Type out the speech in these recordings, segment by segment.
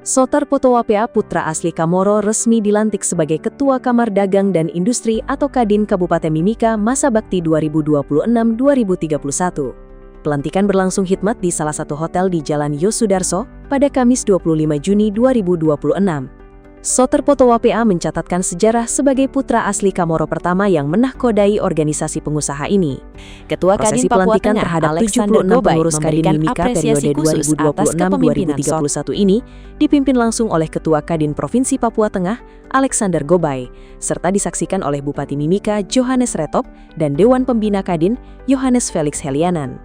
Soter Potowapea putra asli Kamoro resmi dilantik sebagai Ketua Kamar Dagang dan Industri atau Kadin Kabupaten Mimika masa bakti 2026-2031. Pelantikan berlangsung khidmat di salah satu hotel di Jalan Yosudarso pada Kamis 25 Juni 2026. Soter Potowapea mencatatkan sejarah sebagai putra asli Kamoro pertama yang menahkodai organisasi pengusaha ini. Ketua Kadin Papua Tengah terhadap Alexander 76 Gobay pengurus Kadin Mimika periode 2026-2031 ini dipimpin langsung oleh Ketua Kadin Provinsi Papua Tengah Alexander Gobay, serta disaksikan oleh Bupati Mimika Johannes Retop dan Dewan Pembina Kadin Yohanes Felix Helianan.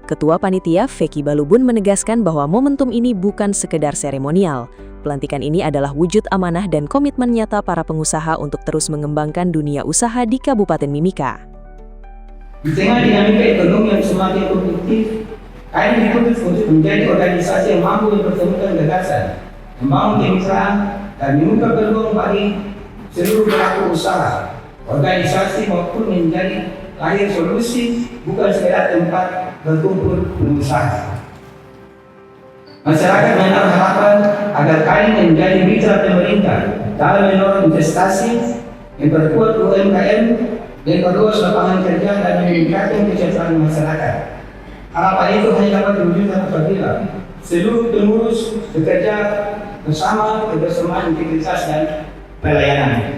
Ketua Panitia Feki Balubun menegaskan bahwa momentum ini bukan sekedar seremonial. Pelantikan ini adalah wujud amanah dan komitmen nyata para pengusaha untuk terus mengembangkan dunia usaha di Kabupaten Mimika. Di tengah dinamika ekonomi yang semakin kompetitif, Kadin diputus untuk menjadi organisasi yang mampu mempertemukan gagasan, membangun kemitraan, dan membuka peluang bagi seluruh pelaku usaha, organisasi maupun menjadi lahir solusi, bukan sekedar tempat berkumpul pengusaha. Masyarakat menaruh harapan agar Kadin menjadi mitra pemerintah dalam mendorong investasi, memperkuat UMKM, memperluas lapangan kerja dan meningkatkan kesejahteraan masyarakat. Harapan itu hanya dapat diwujudkan apabila seluruh pengurus bekerja bersama kebersamaan integritas dan pelayanan.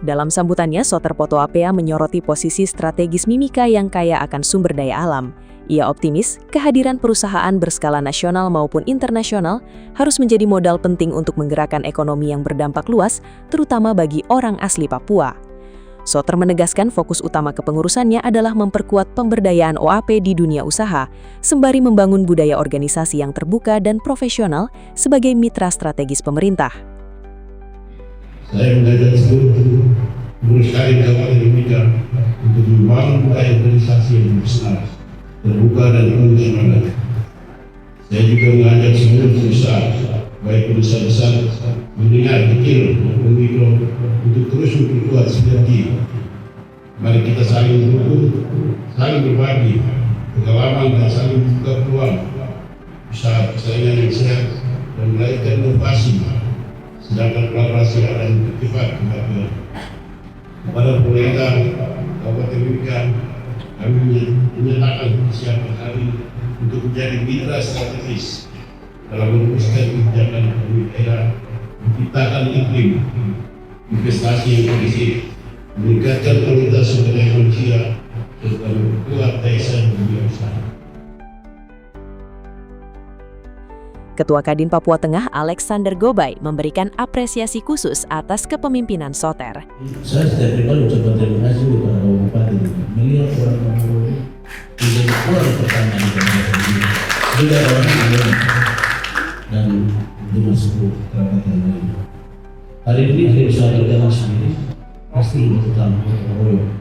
Dalam sambutannya, Soter Potowapea menyoroti posisi strategis Mimika yang kaya akan sumber daya alam. Ia optimis, kehadiran perusahaan berskala nasional maupun internasional harus menjadi modal penting untuk menggerakkan ekonomi yang berdampak luas, terutama bagi orang asli Papua. Soter menegaskan fokus utama kepengurusannya adalah memperkuat pemberdayaan OAP di dunia usaha, sembari membangun budaya organisasi yang terbuka dan profesional sebagai mitra strategis pemerintah. Saya mengajak seluruh pengurus Kadin Kabupaten Mimika untuk membangun budaya organisasi yang besar, terbuka dan profesional. Saya juga mengajak seluruh pengusaha, baik pengusaha besar, mendengar, kecil, maupun mikro, untuk terus memperkuat sinergi. Mari kita saling mendukung, saling berbagi pengalaman dan saling membuka peluang usaha persaingan yang sehat dan melahirkan inovasi. Sedangkan kolaborasi akan bersifat kepada pemerintah Kabupaten Mimika, kami menyatakan kesiapan Kadin untuk menjadi mitra strategis dalam merumuskan kebijakan ekonomi daerah, menciptakan iklim investasi yang kondusif, meningkatkan kualitas sumber daya manusia, serta memperkuat daya saing dunia usaha. Ketua Kadin Papua Tengah Alexander Gobay memberikan apresiasi khusus atas kepemimpinan Soter. Saya setiap pribadi ucapkan terima kasih kepada Bapak Bupati melihat orang Kamoro menjadi orang pertama di Kabupaten ini, juga orang Kamoro dan lima suku kerabat yang lain. Hari ini saya bisa berjalan sendiri, pasti membutuhkan royong,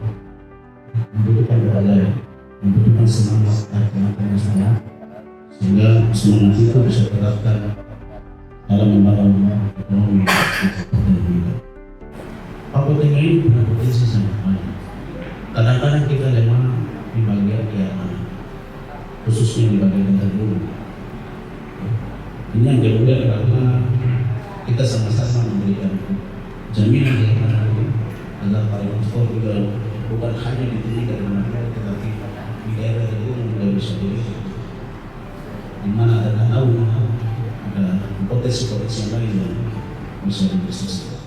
membutuhkan berbagai, membutuhkan semangat dan teman-teman semua, sehingga semangat itu bisa terapkan dalam membangun ekonomi di Kabupaten Mimika. Papua Tengah ini punya potensi sangat banyak. Kadang-kadang kita lemah di bagian keamanan, khususnya di bagian terhubung. Ini yang kemudian karena kita sama-sama memberikan jaminan keamanan agar para investor juga bukan hanya diterima dari mana, tetapi di daerah itu juga bisa dilihat. Di mana ada danau, ada potensi-potensi yang lain yang bisa diinvestasikan.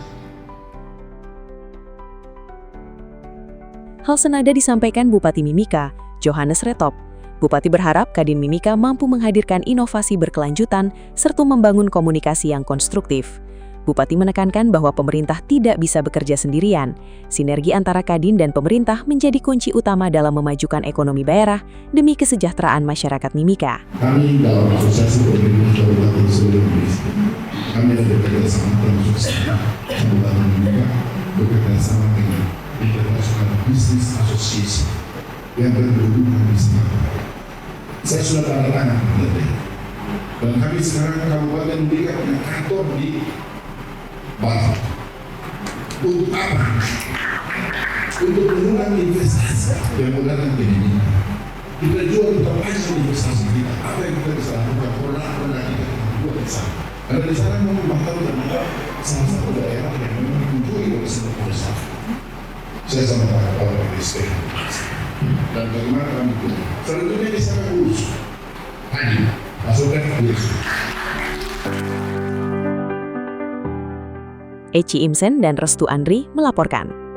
Hal senada disampaikan Bupati Mimika, Johannes Retop. Bupati berharap Kadin Mimika mampu menghadirkan inovasi berkelanjutan serta membangun komunikasi yang konstruktif. Bupati menekankan bahwa pemerintah tidak bisa bekerja sendirian. Sinergi antara Kadin dan pemerintah menjadi kunci utama dalam memajukan ekonomi daerah demi kesejahteraan masyarakat Mimika. Kami dalam asosiasi pemerintah Kabupaten seluruh Indonesia, kami bekerja sama dengan Kabupaten Mimika, bekerja sama dengan International Business Association yang berhubungan di sini. Saya sudah tanda tangan dan kami sekarang Kabupaten Mimika punya kantor di Barat. Untuk apa? Untuk mengundang investasi yang menggunakan Kadin. Kita jual kita passion investasi kita. Apa yang kita bisa lakukan, produk-produk kita buat di sana. Karena di sana memang bakal ternyata salah satu daerah yang memang dikunjungi oleh semua investasi. Saya sama Pak Kepala BPSP. Dan bagaimana kami itu? Selanjutnya di sana urus. Tadi, masukkan urus. Eci Imsen dan Restu Andri melaporkan.